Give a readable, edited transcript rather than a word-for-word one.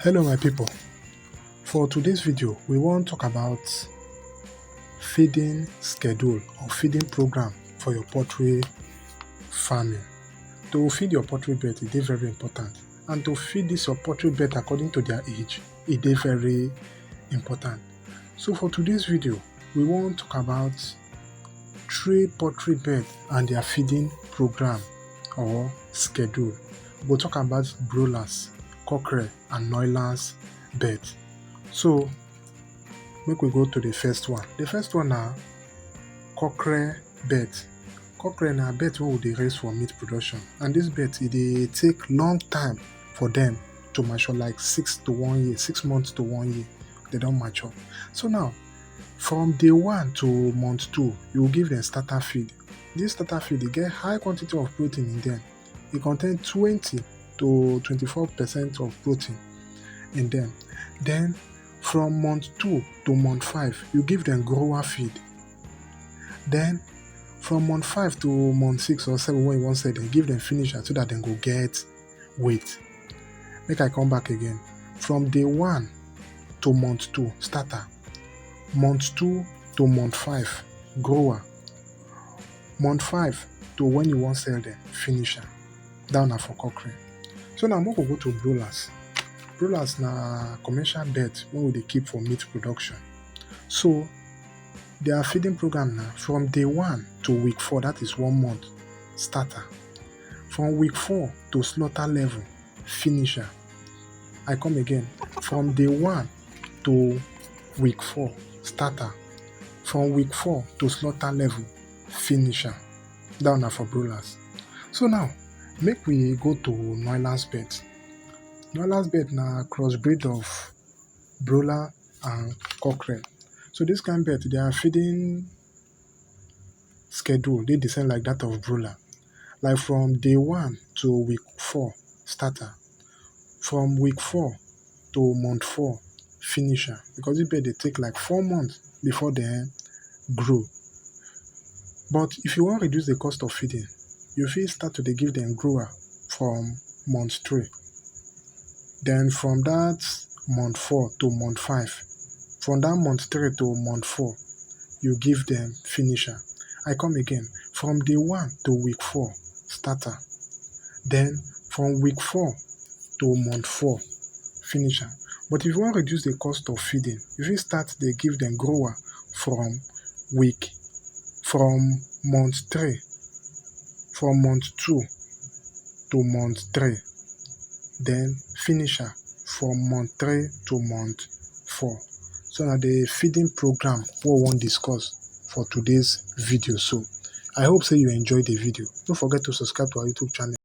Hello my people, for today's video we wan talk about feeding schedule or feeding program for your poultry farming. To feed your poultry bird e dey very important, and to feed this your poultry bird according to their age e dey very important. So for today's video we wan talk about 3 poultry bird and their feeding program or schedule. We go talk about broilers, cockerel and noiseless bird. So make we go to the first one. The first one na cockerel bird. Cockerel na bird wey we dey raise for meat production, and this bird e dey take long time for them to mature, like 6 to 1 year, 6 months to 1 year they don mature. So now from day 1 to month 2 you go give them starter feed. This starter feed dey get high quantity of protein in them. E contain 20 to 24% of protein in them. Then from month 2 to month 5 you give them grower feed. Then from month 5 to month 6 or 7 when you wan sell them, give them finisher so that dem go get weight. Make I come back again. From day 1 to month 2 starter, month 2 to month 5 grower, month 5 to when you wan sell them finisher. That one na for cockerel. So now make we go to broilers. Broilers na commercial bird wey we dey keep for meat production. So their feeding program na from day 1 to week 4, that is 1 month, starter. From week 4 to slaughter level, finisher. I come again. From day 1 to week 4, starter. From week 4 to slaughter level, finisher. That one na for broilers. So now make we go to noiseless bird. Noiseless bird na crossbreed of broiler and cockerel. So this kind bird, their feeding schedule dey the same like that of broiler. Like from day 1 to week 4, starter. From week 4 to month 4, finisher. Because this bird dey take like 4 months before they grow. But if you wan reduce the cost of feeding, you fit start to dey give them grower from month 3. Then from that month 4 to month 5, from that month 3 to month 4, you give them finisher. I come again. From day 1 to week 4, starter. Then from week 4 to month 4, finisher. But if you wan reduce the cost of feeding, you fit start dey give them grower from month 3, from month 2 to month 3. Then finisher from month 3 to month 4. So na the feeding program wey we wan discuss for today's video. So I hope say you enjoy the video. Don't forget to subscribe to our YouTube channel.